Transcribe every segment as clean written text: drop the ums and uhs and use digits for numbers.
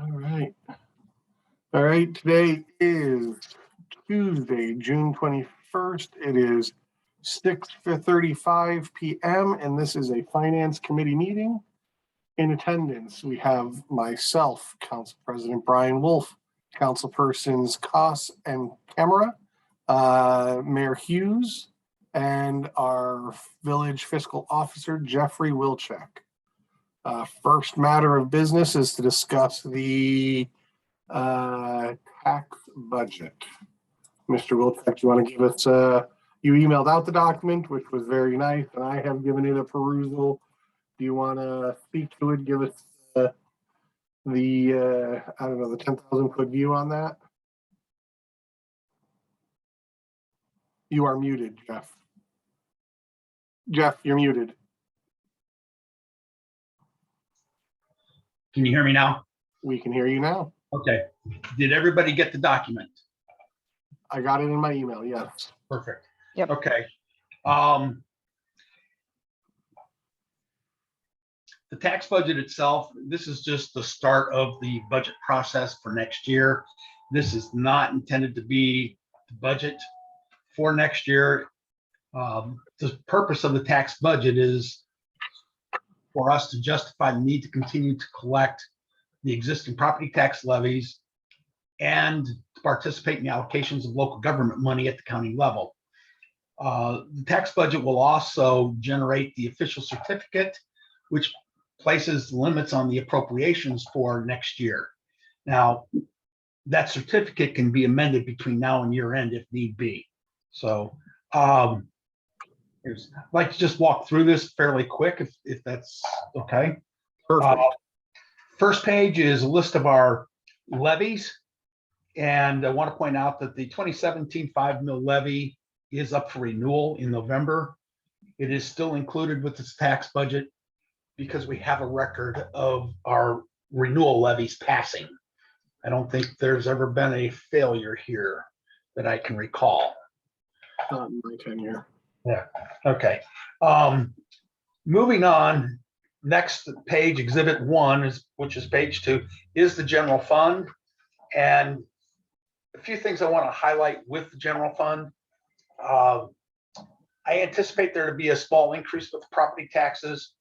All right. All right. Today is Tuesday, June 21st. It is 6:35 p.m. and this is a Finance Committee meeting. In attendance, we have myself, Council President Brian Wolf, Councilpersons Koss and Camera, Mayor Hughes, and our Village Fiscal Officer, Jeffrey Wilczek. First matter of business is to discuss the tax budget. Mr. Wilczek, you want to give us, you emailed out the document, which was very nice, and I have given it a perusal. Do you want to speak to it? Give us I don't know, the 10,000 foot view on that? You are muted, Jeff. Jeff, you're muted. Can you hear me now? We can hear you now. Okay. Did everybody get the document? I got it in my email, yes. Perfect. Yep. Okay. The tax budget itself, this is just the start of the budget process for next year. This is not intended to be the budget for next year. The purpose of the tax budget is for us to justify the need to continue to collect the existing property tax levies and to participate in the allocations of local government money at the county level. The tax budget will also generate the official certificate, which places limits on the appropriations for next year. Now, that certificate can be amended between now and year end if need be. So I'd like to just walk through this fairly quick if that's okay. Perfect. First page is a list of our levies. And I want to point out that the 2017 5 mil levy is up for renewal in November. It is still included with this tax budget because we have a record of our renewal levies passing. I don't think there's ever been a failure here that I can recall. Not in my tenure. Yeah, okay. Moving on, next page, exhibit 1, which is page 2, is the general fund. And a few things I want to highlight with the general fund. I anticipate there to be a small increase with property taxes.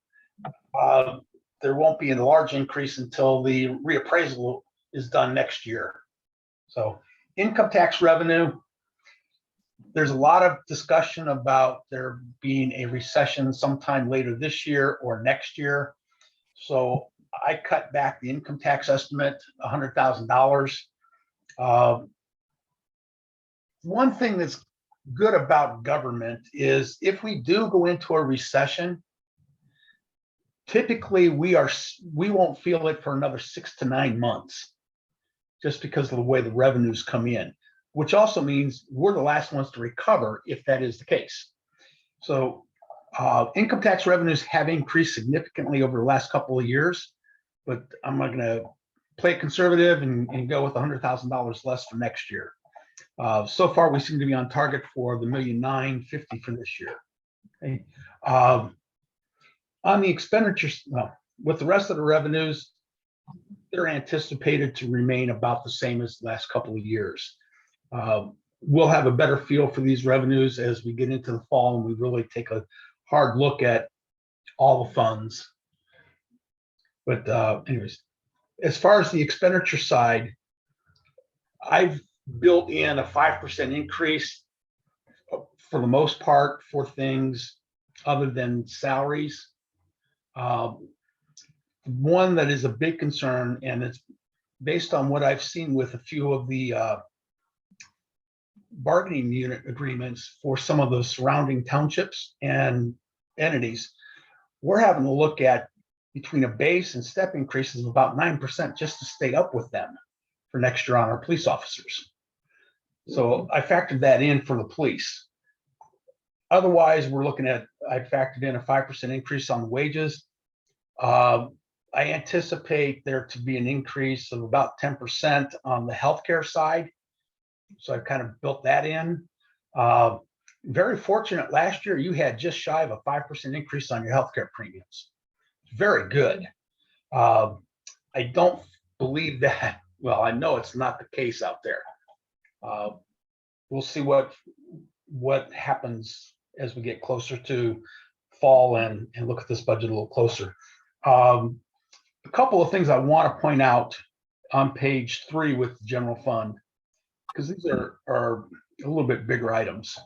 There won't be a large increase until the reappraisal is done next year. So income tax revenue, there's a lot of discussion about there being a recession sometime later this year or next year. So I cut back the income tax estimate $100,000. One thing that's good about government is if we do go into a recession, typically we won't feel it for another 6 to 9 months, just because of the way the revenues come in, which also means we're the last ones to recover if that is the case. So income tax revenues have increased significantly over the last couple of years, but I'm not going to play it conservative and go with $100,000 less for next year. So far, we seem to be on target for the $1,950,000 for this year. Okay. On the expenditures, with the rest of the revenues, they're anticipated to remain about the same as the last couple of years. We'll have a better feel for these revenues as we get into the fall and we really take a hard look at all the funds. But anyways, as far as the expenditure side, I've built in a 5% increase for the most part for things other than salaries. One that is a big concern, and it's based on what I've seen with a few of the bargaining unit agreements for some of the surrounding townships and entities, we're having to look at between a base and step increases of about 9% just to stay up with them for next year on our police officers. So I factored that in for the police. Otherwise, we're looking at, I factored in a 5% increase on the wages. I anticipate there to be an increase of about 10% on the healthcare side. So I've kind of built that in. Very fortunate, last year you had just shy of a 5% increase on your healthcare premiums. Very good. I don't believe that, well, I know it's not the case out there. We'll see what happens as we get closer to fall and look at this budget a little closer. A couple of things I want to point out on page 3 with the general fund, because these are a little bit bigger items.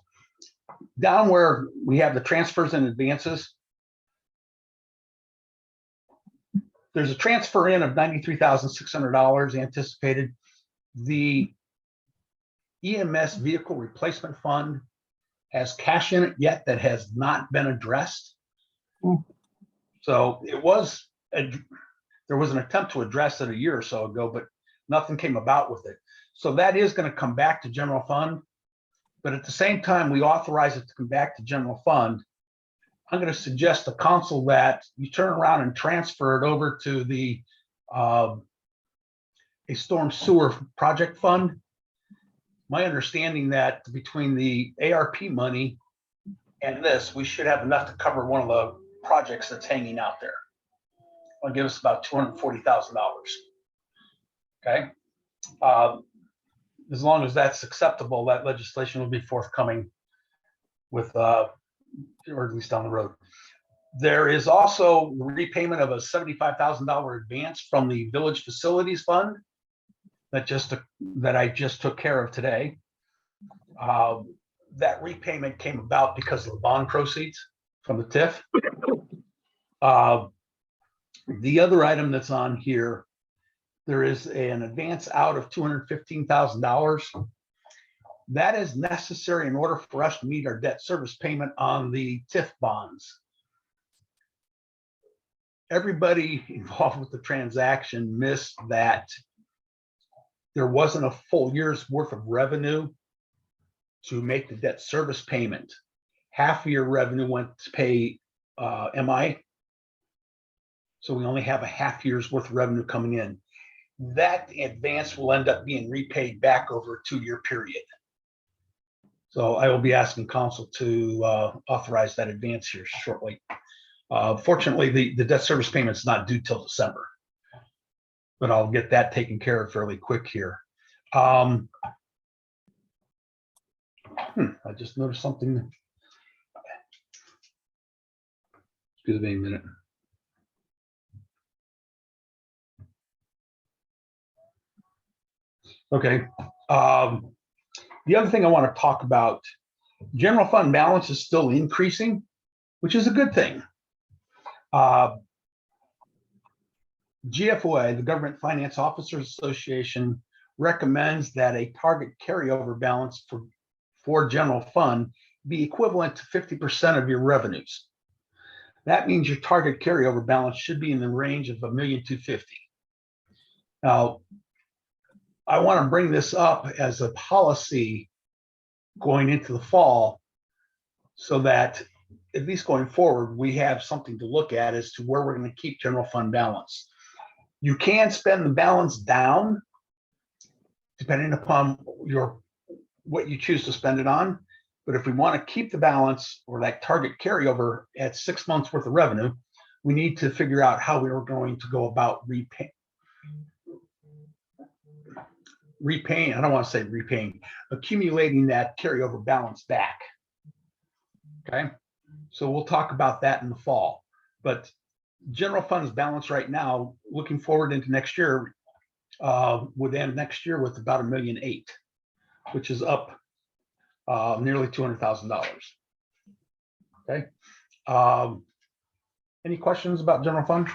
Down where we have the transfers and advances, there's a transfer in of $93,600 anticipated. The EMS vehicle replacement fund has cash in it yet that has not been addressed. So there was an attempt to address it a year or so ago, but nothing came about with it. So that is going to come back to general fund. But at the same time, we authorize it to come back to general fund. I'm going to suggest to council that you turn around and transfer it over to the a storm sewer project fund. My understanding that between the ARP money and this, we should have enough to cover one of the projects that's hanging out there. It'll give us about $240,000. Okay. As long as that's acceptable, that legislation will be forthcoming with, or at least down the road. There is also repayment of a $75,000 advance from the village facilities fund that I just took care of today. That repayment came about because of the bond proceeds from the TIF. The other item that's on here, there is an advance out of $215,000. That is necessary in order for us to meet our debt service payment on the TIF bonds. Everybody involved with the transaction missed that there wasn't a full year's worth of revenue to make the debt service payment. Half of your revenue went to pay MI. So we only have a half year's worth of revenue coming in. That advance will end up being repaid back over a 2-year period. So I will be asking council to authorize that advance here shortly. Fortunately, the debt service payment is not due till December, but I'll get that taken care of fairly quick here. I just noticed something. Excuse me a minute. Okay. The other thing I want to talk about, general fund balance is still increasing, which is a good thing. GFOA, the Government Finance Officers Association, recommends that a target carryover balance for general fund be equivalent to 50% of your revenues. That means your target carryover balance should be in the range of $1,250,000. Now, I want to bring this up as a policy going into the fall so that at least going forward, we have something to look at as to where we're going to keep general fund balance. You can spend the balance down depending upon what you choose to spend it on. But if we want to keep the balance or that target carryover at 6 months worth of revenue, we need to figure out how we are going to go about repaying, I don't want to say repaying, accumulating that carryover balance back. Okay, so we'll talk about that in the fall. But general funds balance right now, looking forward into next year, would end next year with about $1.8 million, which is up nearly $200,000. Okay. Any questions about general fund?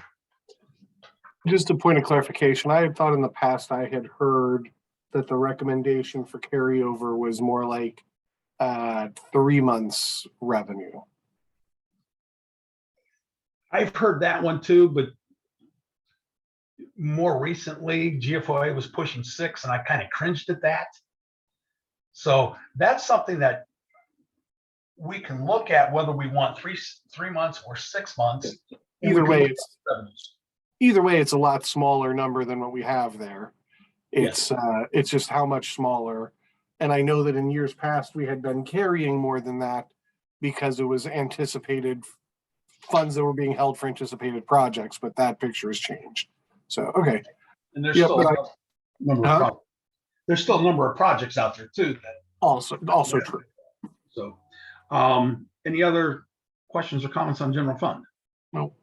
Just a point of clarification, I had thought in the past I had heard that the recommendation for carryover was more like 3 months revenue. I've heard that one too, but more recently, GFOA was pushing 6, and I kind of cringed at that. So that's something that we can look at whether we want three months or 6 months. Either way, it's a lot smaller number than what we have there. It's just how much smaller. And I know that in years past we had been carrying more than that because it was anticipated funds that were being held for anticipated projects, but that picture has changed. So, okay. And there's Yeah, still but a number of Huh? there's still a number of projects out there too. Also Yeah. true. So, any other questions or comments on general fund? No.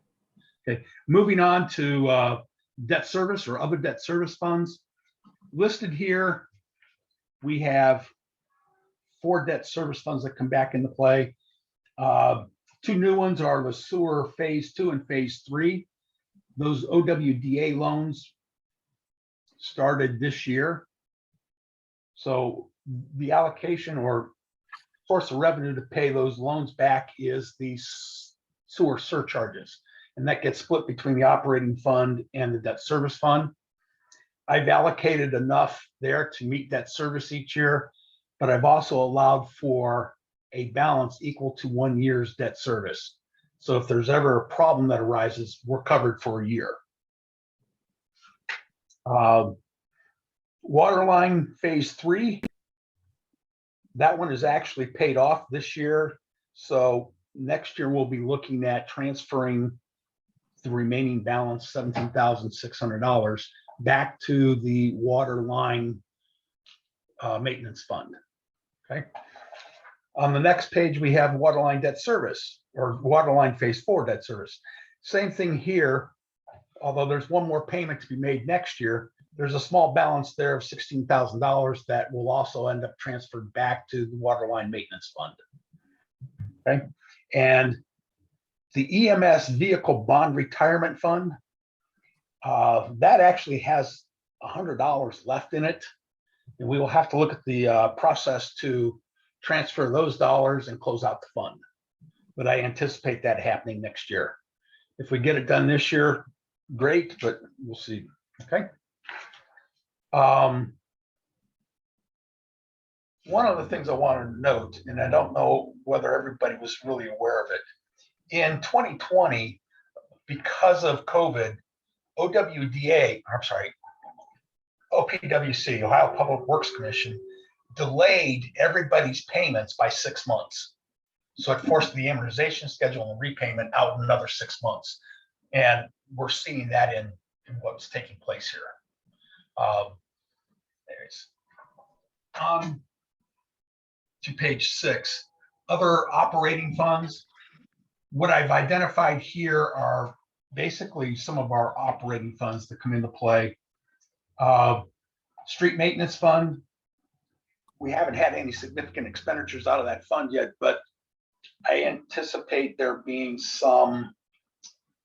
Okay, moving on to debt service or other debt service funds. Listed here, we have 4 debt service funds that come back into play. 2 new ones are the sewer phase 2 and phase 3. Those OWDA loans started this year. So the allocation or source of revenue to pay those loans back is the sewer surcharges. And that gets split between the operating fund and the debt service fund. I've allocated enough there to meet debt service each year, but I've also allowed for a balance equal to 1 year's debt service. So if there's ever a problem that arises, we're covered for a year. Waterline phase 3, that one is actually paid off this year. So next year we'll be looking at transferring the remaining balance, $17,600, back to the water line maintenance fund. Okay. On the next page, we have waterline debt service or waterline phase 4 debt service. Same thing here, although there's one more payment to be made next year. There's a small balance there of $16,000 that will also end up transferred back to the waterline maintenance fund. Okay. And the EMS vehicle bond retirement fund, that actually has $100 left in it. And we will have to look at the process to transfer those dollars and close out the fund. But I anticipate that happening next year. If we get it done this year, great, but we'll see. Okay. One of the things I wanted to note, and I don't know whether everybody was really aware of it, in 2020, because of COVID, OPWC, Ohio Public Works Commission, delayed everybody's payments by 6 months. So it forced the amortization schedule and repayment out another 6 months. And we're seeing that in what's taking place here. On to page 6, other operating funds. What I've identified here are basically some of our operating funds that come into play. Street maintenance fund. We haven't had any significant expenditures out of that fund yet, but I anticipate there being some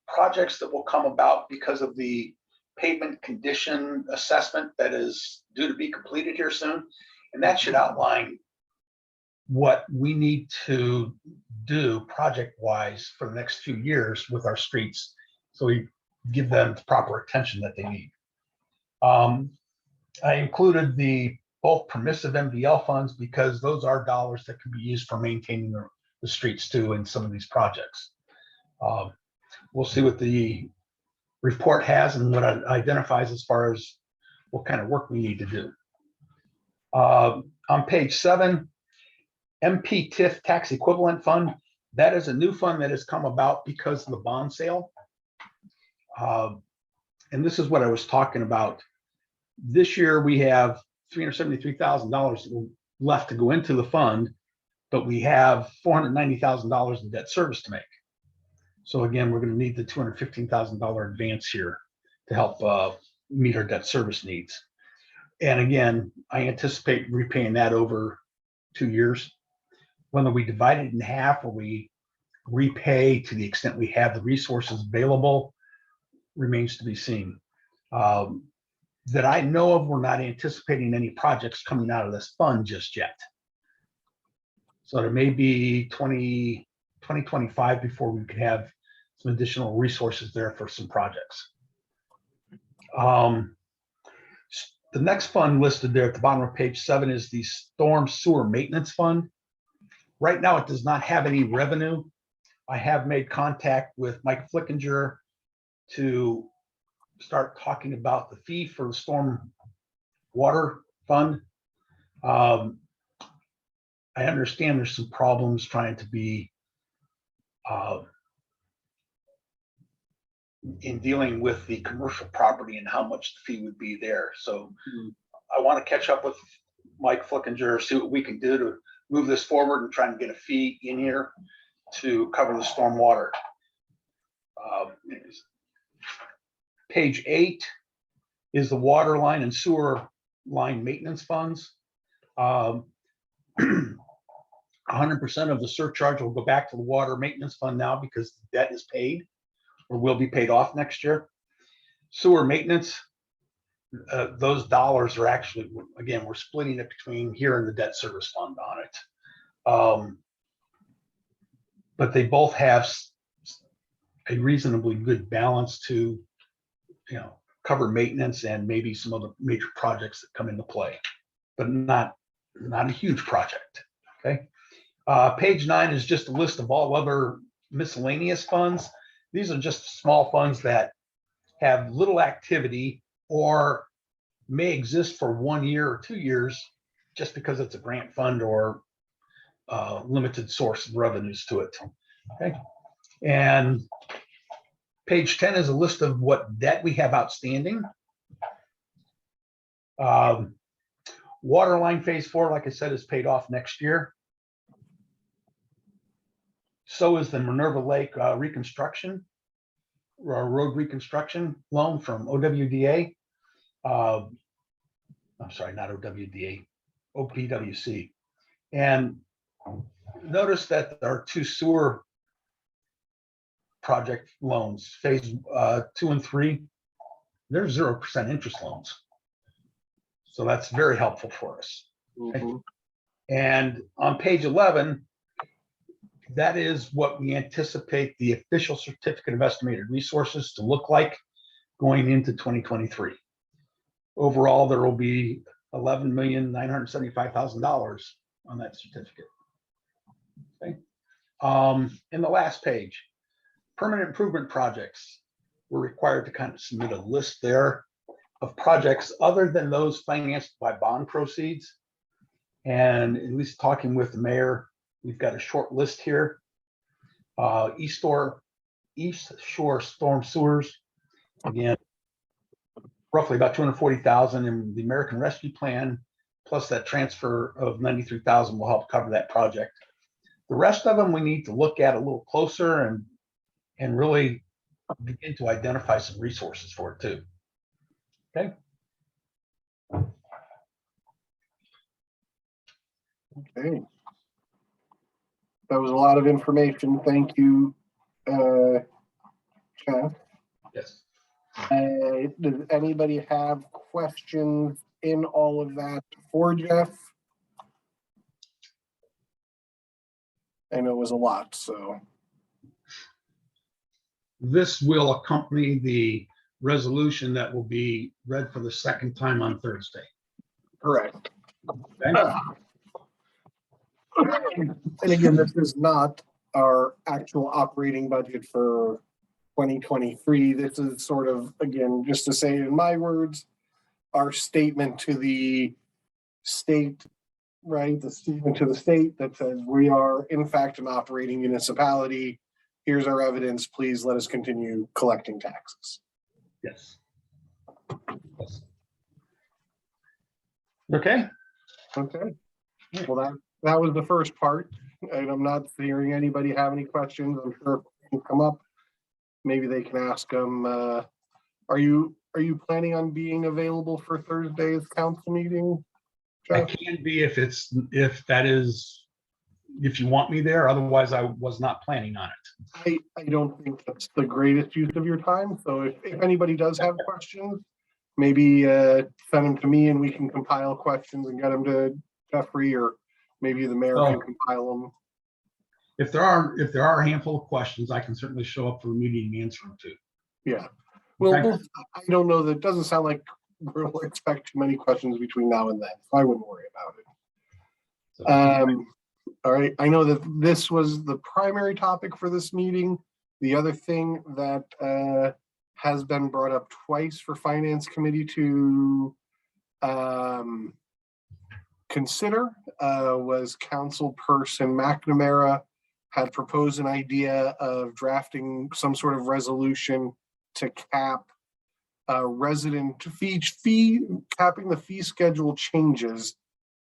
projects that will come about because of the pavement condition assessment that is due to be completed here soon. And that should outline what we need to do project-wise for the next few years with our streets, so we give them the proper attention that they need. I included both permissive MVL funds because those are dollars that can be used for maintaining the streets too in some of these projects. We'll see what the report has and what it identifies as far as what kind of work we need to do. On page 7, MP TIF tax equivalent fund. That is a new fund that has come about because of the bond sale. And this is what I was talking about. This year we have $373,000 left to go into the fund, but we have $490,000 in debt service to make. So again, we're going to need the $215,000 advance here to help meet our debt service needs. And again, I anticipate repaying that over 2 years. Whether we divide it in half or we repay to the extent we have the resources available remains to be seen. That I know of, we're not anticipating any projects coming out of this fund just yet. So there may be 2025 before we could have some additional resources there for some projects. The next fund listed there at the bottom of page 7 is the Storm Sewer Maintenance Fund. Right now, it does not have any revenue. I have made contact with Mike Flickinger to start talking about the fee for the storm water fund. I understand there's some problems trying to be in dealing with the commercial property and how much the fee would be there. So I want to catch up with Mike Flickinger, see what we can do to move this forward and try and get a fee in here to cover the stormwater. Page 8 is the water line and sewer line maintenance funds. 100% of the surcharge will go back to the water maintenance fund now because the debt is paid or will be paid off next year. Sewer maintenance, those dollars are actually, again, we're splitting it between here and the debt service fund on it. But they both have a reasonably good balance to, cover maintenance and maybe some other major projects that come into play, but not a huge project. Okay. Page 9 is just a list of all other miscellaneous funds. These are just small funds that have little activity or may exist for 1 year or 2 years just because it's a grant fund or limited source of revenues to it. Okay. And page 10 is a list of what debt we have outstanding. Water line phase 4, like I said, is paid off next year. So is the Minerva Lake reconstruction, road reconstruction loan from OWDA. I'm sorry, not OWDA, OPWC. And notice that there are 2 sewer project loans, phase 2 and 3. They're 0% interest loans. So that's very helpful for us. Mhm. And on page 11, that is what we anticipate the official certificate of estimated resources to look like going into 2023. Overall, there will be $11,975,000 on that certificate. Okay. In the last page, permanent improvement projects. We're required to kind of submit a list there of projects other than those financed by bond proceeds. And at least talking with the mayor, we've got a short list here. East Shore storm sewers, again, roughly about $240,000 in the American Rescue Plan, plus that transfer of $93,000 will help cover that project. The rest of them we need to look at a little closer and really begin to identify some resources for it too. Okay. Okay. That was a lot of information. Thank you, Jeff. Yes. Does anybody have questions in all of that for Jeff? I know it was a lot, so. This will accompany the resolution that will be read for the second time on Thursday. Correct. Okay? And again, this is not our actual operating budget for 2023. This is sort of, again, just to say it in my words, our statement to the state, right? The statement to the state that says we are in fact an operating municipality. Here's our evidence. Please let us continue collecting taxes. Yes. Yes. Okay. Okay. Well, that was the first part, and I'm not hearing anybody have any questions. I'm sure if they come up, maybe they can ask them. Are you planning on being available for Thursday's council meeting, I Jeff? can be if you want me there. Otherwise, I was not planning on it. I don't think that's the greatest use of your time. So if anybody does have questions, maybe send them to me and we can compile questions and get them to Jeffrey, or maybe the mayor can compile them. If there are a handful of questions, I can certainly show up for a meeting and answer them too. Yeah. Well, Okay. I don't know. That doesn't sound like we'll expect too many questions between now and then. So I wouldn't worry about it. All right. I know that this was the primary topic for this meeting. The other thing that has been brought up twice for Finance Committee to consider was Councilperson McNamara had proposed an idea of drafting some sort of resolution to cap resident capping the fee schedule changes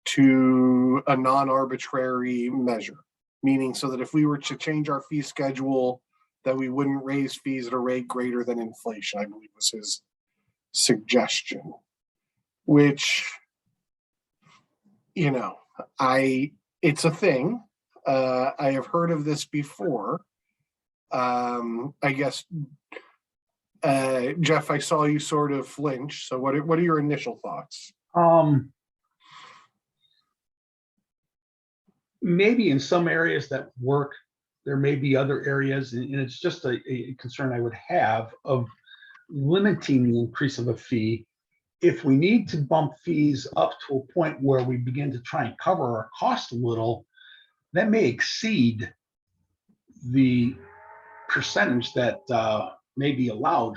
to a non-arbitrary measure. Meaning so that if we were to change our fee schedule, that we wouldn't raise fees at a rate greater than inflation, I believe was his suggestion. Which, it's a thing. I have heard of this before. I guess, Jeff, I saw you sort of flinch. So what are your initial thoughts? Maybe in some areas that work, there may be other areas, and it's just a concern I would have of limiting the increase of a fee. If we need to bump fees up to a point where we begin to try and cover our cost a little, that may exceed the percentage that may be allowed,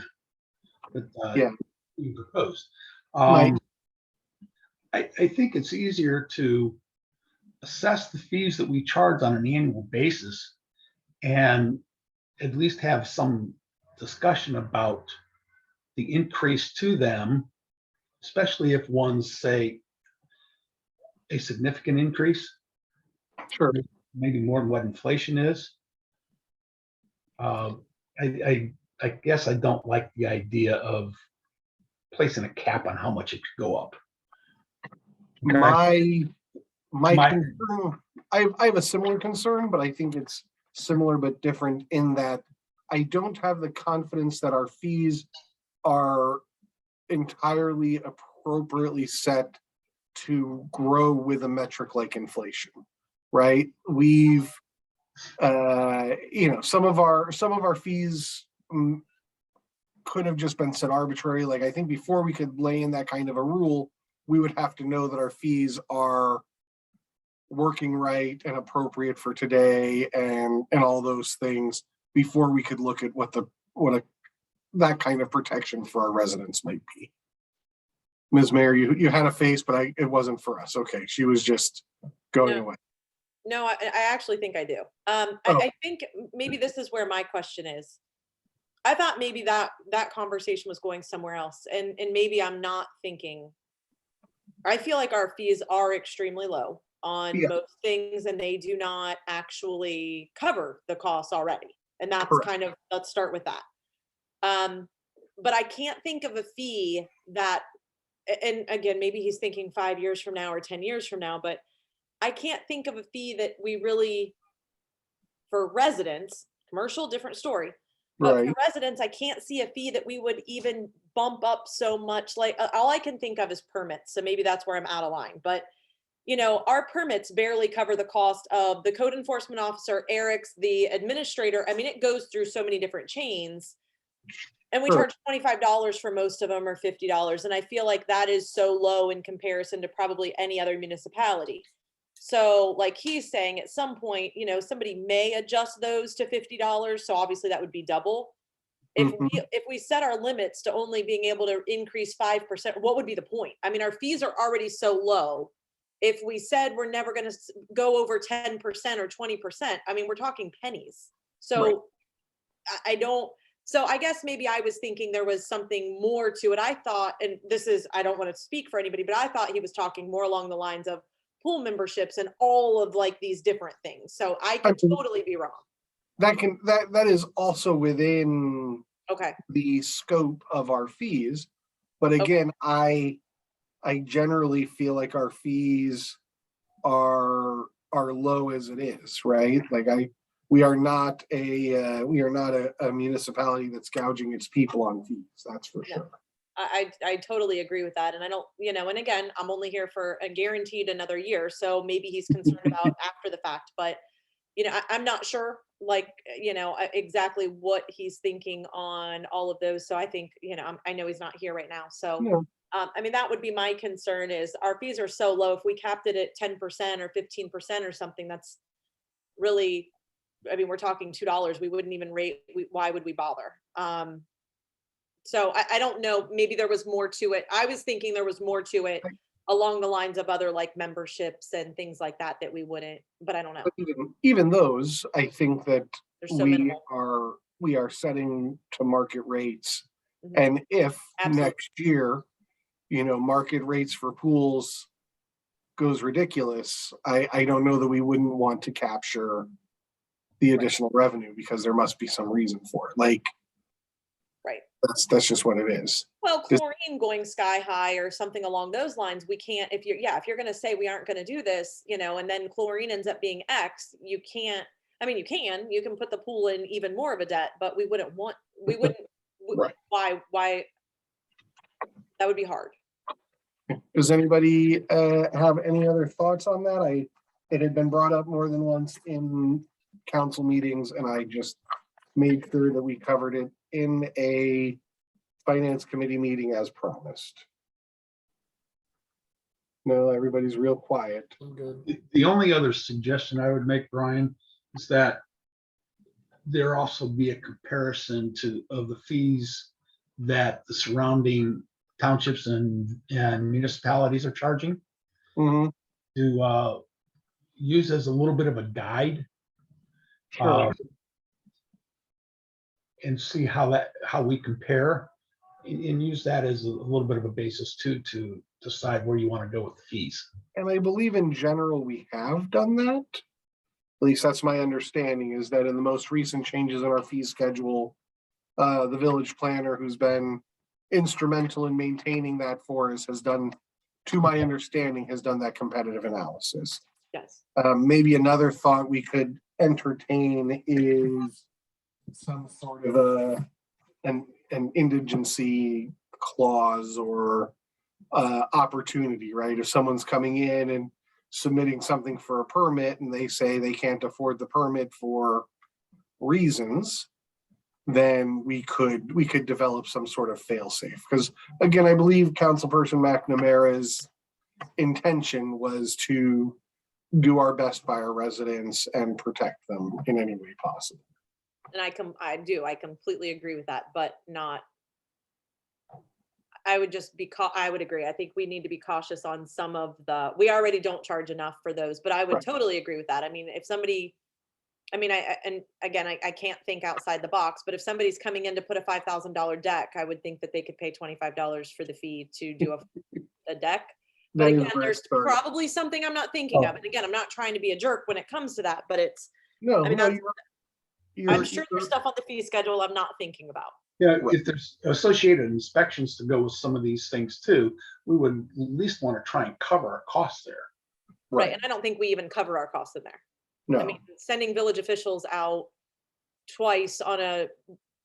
that being proposed. I think it's easier to assess the fees that we charge on an annual basis and at least have some discussion about the increase to them, especially if one's, say, a significant increase. Sure. Maybe more than what inflation is. I guess I don't like the idea of placing a cap on how much it could go up. Okay. My concern, I have a similar concern, but I think it's similar but different in that I don't have the confidence that our fees are entirely appropriately set to grow with a metric like inflation, right? We've, some of our fees could have just been set arbitrary. Like, I think before we could lay in that kind of a rule, we would have to know that our fees are working right and appropriate for today and all those things before we could look at what that kind of protection for our residents might be. Ms. Mayor, you had a face, but it wasn't for us. Okay, she was just going away. No, I actually think I do. I think maybe this is where my question is. I thought maybe that conversation was going somewhere else, and maybe I'm not thinking. I feel like our fees are extremely low on most things, and they do not actually cover the costs already. And that's kind of, let's start with that. But I can't think of a fee that, and again, maybe he's thinking 5 years from now or 10 years from now, but I can't think of a fee that we really, for residents, commercial, different story. But for residents, I can't see a fee that we would even bump up so much. Like, all I can think of is permits. So maybe that's where I'm out of line. But, our permits barely cover the cost of the code enforcement officer, Eric's, the administrator. I mean, it goes through so many different chains. And we charge $25 for most of them, or $50. And I feel like that is so low in comparison to probably any other municipality. So like he's saying, at some point, somebody may adjust those to $50. So obviously that would be double. If we set our limits to only being able to increase 5%, what would be the point? I mean, our fees are already so low. If we said we're never going to go over 10% or 20%, I mean, we're talking pennies. So So I guess maybe I was thinking there was something more to it. I thought, and I don't want to speak for anybody, but I thought he was talking more along the lines of pool memberships and all of like these different things. So I could totally be wrong. That is also within the scope of our fees. But again, I generally feel like our fees are low as it is, right? Like we are not a municipality that's gouging its people on fees. That's for sure. I totally agree with that. And I don't, and again, I'm only here for a guaranteed another year. So maybe he's concerned about after the fact, but I'm not sure exactly what he's thinking on all of those. So I think, I know he's not here right now. So, I mean, that would be my concern is our fees are so low. If we capped it at 10% or 15% or something, that's really, I mean, we're talking $2. We wouldn't even why would we bother? So I don't know, maybe there was more to it. I was thinking there was more to it along the lines of other like memberships and things like that we wouldn't, but I don't know. But even those, I think that They're so minimal. we are setting to market rates. Mhm. And if Absolutely. next year, market rates for pools goes ridiculous, I don't know that we wouldn't want to capture the additional revenue because there must be some reason for it. Like, Right. that's just what it is. Well, This- chlorine going sky high or something along those lines, we can't, if you're going to say we aren't going to do this, and then chlorine ends up being X, you can't, I mean, you can put the pool in even more of a debt, but we wouldn't, Right. why, that would be hard. Does anybody have any other thoughts on that? It had been brought up more than once in council meetings, and I just made sure that we covered it in a finance committee meeting as promised. No, everybody's real quiet. I'm good. The only other suggestion I would make, Brian, is that there also be a comparison of the fees that the surrounding townships and municipalities are charging Mhm. to use as a little bit of a guide. Sure. And see how we compare and use that as a little bit of a basis too, to decide where you want to go with the fees. And I believe in general, we have done that. At least that's my understanding, is that in the most recent changes in our fee schedule, the village planner, who's been instrumental in maintaining that for us, has done, to my understanding, has done that competitive analysis. Yes. Maybe another thought we could entertain is some sort of an indigency clause or opportunity, right? If someone's coming in and submitting something for a permit and they say they can't afford the permit for reasons, then we could develop some sort of fail-safe. Because again, I believe Councilperson McNamara's intention was to do our best by our residents and protect them in any way possible. And I completely agree with that, but not, I would just I would agree. I think we need to be cautious on some of we already don't charge enough for those, but I would Right. totally agree with that. I mean, if somebody, and again, I can't think outside the box, but if somebody's coming in to put a $5,000 deck, I would think that they could pay $25 for the fee to do a deck. But That is again, a great there's start. probably something I'm not thinking of. Oh. And again, I'm not trying to be a jerk when it comes to that, but it's, No, I mean, no, I'm you're sure there's stuff on the fee schedule I'm not thinking about. Yeah, Right. if there's associated inspections to go with some of these things too, we would at least want to try and cover our costs there. Right. right. And I don't think we even cover our costs in there. No, I mean, sending village officials out twice on a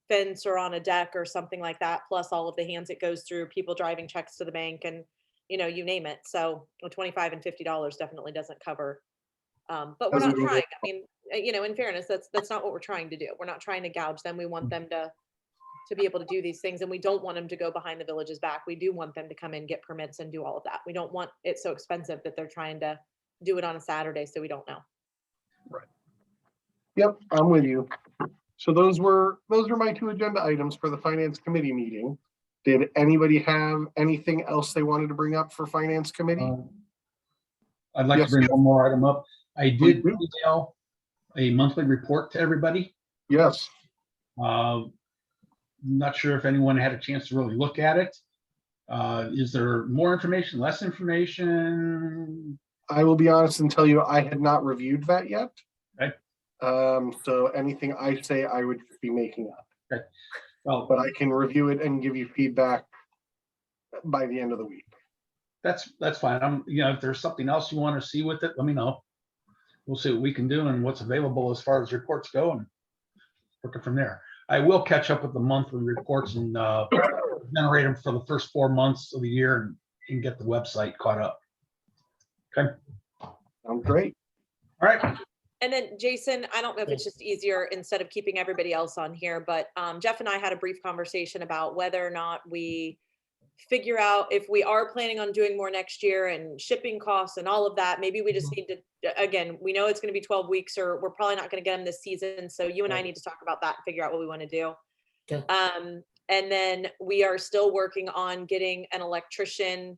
fence or on a deck or something like that, plus all of the hands it goes through, people driving checks to the bank and, you name it. So $25 and $50 definitely doesn't cover. But we're not Doesn't trying. either. I mean, in fairness, that's not what we're trying to do. We're not trying to gouge them. We want them to be able to do these things, and we don't want them to go behind the village's back. We do want them to come in, get permits, and do all of that. We don't want it so expensive that they're trying to do it on a Saturday, so we don't know. yep, I'm with you. So those were my two agenda items for the finance committee meeting. Did anybody have anything else they wanted to bring up for finance committee? I'd like Yes, to bring Jeff. one more item up. I did do. email a monthly report to everybody. Yes, Not sure if anyone had a chance to really look at it. Is there more information, less information? I will be honest and tell you, I had not reviewed that yet. Okay. So anything I say, I would be making up, Well, but I can review it and give you feedback by the end of the week. that's fine. If there's something else you want to see with it, let me know. We'll see what we can do and what's available as far as reports go and work it from there. I will catch up with the monthly reports and generate them for the first 4 months of the year and get the website caught up. Okay. Sounds great. All right. And then Jason, I don't know if it's just easier instead of keeping everybody else on here, but Jeff and I had a brief conversation about whether or not we figure out if we are planning on doing more next year and shipping costs and all of that. Maybe we just need to, again, we know it's going to be 12 weeks or we're probably not going to get them this season. So you and I need to talk about that and figure out what we want to do. Okay. And then we are still working on getting an electrician.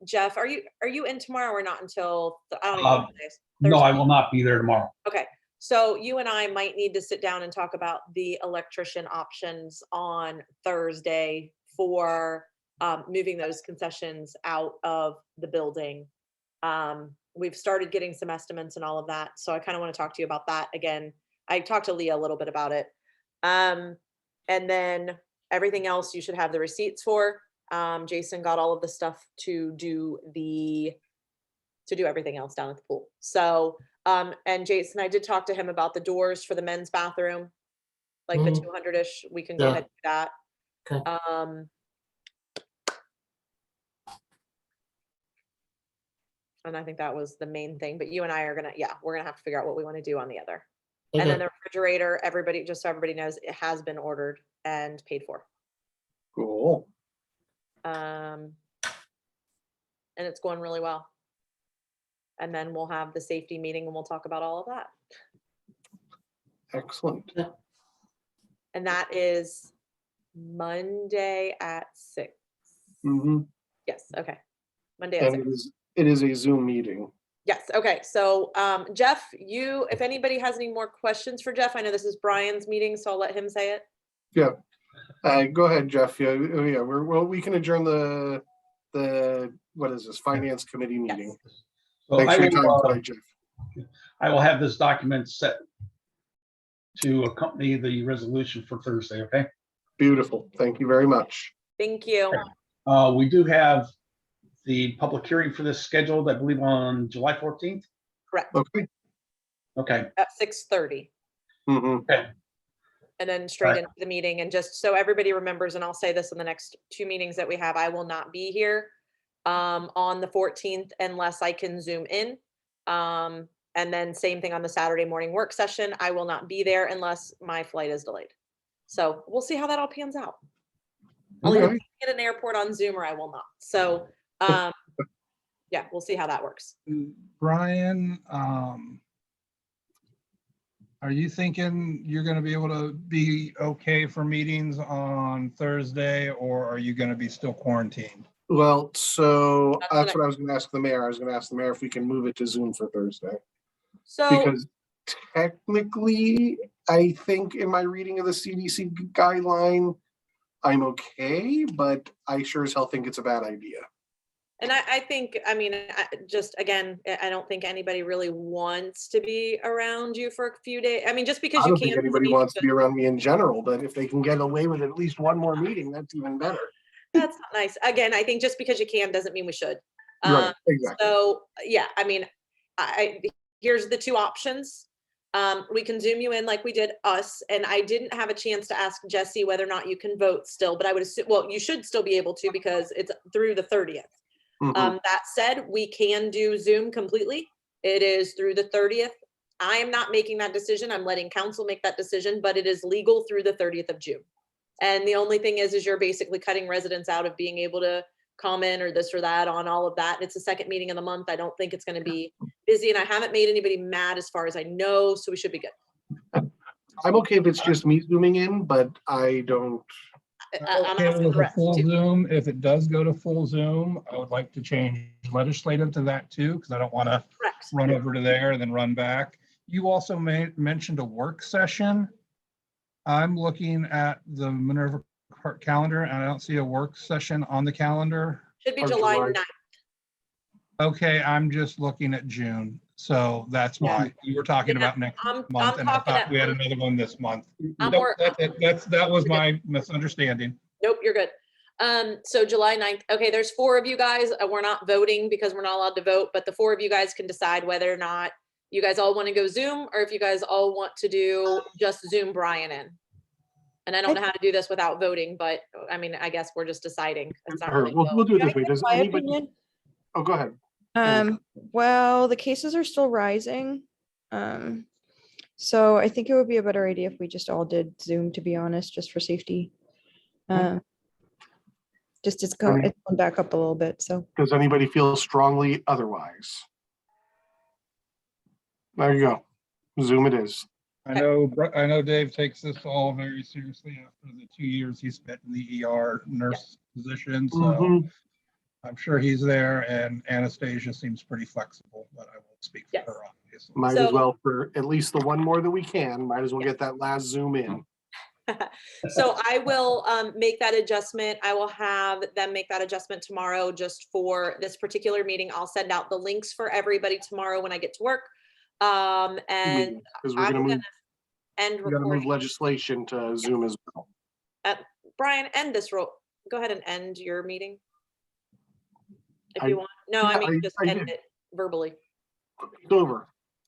Jeff, are you in tomorrow or not until, I don't even know what it is. No, I Thursday? will not be there tomorrow. Okay, So you and I might need to sit down and talk about the electrician options on Thursday for moving those concessions out of the building. We've started getting some estimates and all of that. So I kind of want to talk to you about that again. I talked to Leah a little bit about it. And then everything else you should have the receipts for. Jason got all of the stuff to do everything else down at the pool. So, and Jason, I did talk to him about the doors for the men's bathroom, like the 200-ish, we can go Yeah. ahead and do that. Okay. And I think that was the main thing, but you and I are gonna, we're gonna have to figure out what we want to do on the other. And then Okay. the refrigerator, everybody, just so everybody knows, it has been ordered and paid for. Cool. And it's going really well. And then we'll have the safety meeting and we'll talk about all of that. Excellent. And that is Monday at 6. hmm Yes, okay. Monday at And 6. it is a Zoom meeting. Yes, okay. So Jeff, if anybody has any more questions for Jeff, I know this is Brian's meeting, so I'll let him say it. Go ahead, Jeff. Yeah, we can adjourn the what is this, Finance Committee meeting. So Thanks I for your time will, tonight, Jeff. I will have this document set to accompany the resolution for Thursday, okay? Beautiful. Thank you very much. Thank you. We do have the public hearing for this scheduled, I believe, on July 14th. Correct. Okay. Okay, At 6:30. hmm And then straight Right. into the meeting. And just so everybody remembers, and I'll say this in the next 2 meetings that we have, I will not be here on the 14th unless I can Zoom in. And then same thing on the Saturday morning work session. I will not be there unless my flight is delayed. So we'll see how that all pans out. I'll either Okay. be at an airport on Zoom or I will not. So yeah, we'll see how that works. Brian, are you thinking you're going to be able to be okay for meetings on Thursday, or are you going to be still quarantined? Well, so That's that's what what I was going to ask the mayor. I was going to ask the mayor if we can move it to Zoom for Thursday. So Because technically, I think in my reading of the CDC guideline, I'm okay, but I sure as hell think it's a bad idea. and I think, I mean, just again, I don't think anybody really wants to be around you for a few days. I mean, just because I you don't think can't. anybody wants to be around me in general, but if they can get away with at least one more meeting, that's even better. That's not nice. Again, I think just because you can doesn't mean we should. Right, exactly. So yeah, I mean, here's the 2 options. We can Zoom you in like we did us, and I didn't have a chance to ask Jesse whether or not you can vote still, but I would assume, well, you should still be able to because it's through the 30th. Mhm. That said, we can do Zoom completely. It is through the 30th. I am not making that decision. I'm letting council make that decision, but it is legal through the 30th of June. And the only thing is you're basically cutting residents out of being able to comment or this or that on all of that. It's the second meeting of the month. I don't think it's going to be busy, and I haven't made anybody mad as far as I know, so we should be good. I'm okay if it's just me zooming in, but I don't. I'm Okay asking with the a rest full too. Zoom. If it does go to full Zoom, I would like to change legislative to that too, because I don't want to Correct. run over to there and then run back. You also mentioned a work session. I'm looking at the Minerva calendar and I don't see a work session on the calendar. Should be Or July July. 9th. Okay, I'm just looking at June. So that's Yeah. why you were talking Yeah, about next I'm month and I talking thought we had another one this month. I'm Nope, more- that was my misunderstanding. Nope, you're good. So July 9th. Okay, there's 4 of you guys. We're not voting because we're not allowed to vote, but the 4 of you guys can decide whether or not you guys all want to go Zoom or if you guys all want to do just Zoom Brian in. And I don't know how to do this without voting, but I mean, I guess we're just deciding. It's not really a We'll vote. do it this way. Does My anybody? opinion. Oh, go ahead. Well, the cases are still rising. So I think it would be a better idea if we just all did Zoom, to be honest, just for safety. Just it's going back up a little bit, so. Does anybody feel strongly otherwise? There you go. Zoom it is. I know Dave takes this all very seriously after the 2 years he spent in the ER nurse position, so Mhm. I'm sure he's there, and Anastasia seems pretty flexible, but I won't speak for Yes. her on obviously. Might as So- well for at least the one more that we can. Might as well get that last Zoom in. So I will make that adjustment. I will have them make that adjustment tomorrow just for this particular meeting. I'll send out the links for everybody tomorrow when I get to work. And Because we're I'm gonna move, gonna end we gotta move recording. legislation to Zoom as well. Brian, end this roll. Go ahead and end your meeting. If I- you want. No, I yeah, mean, just I end did. it verbally. It's over.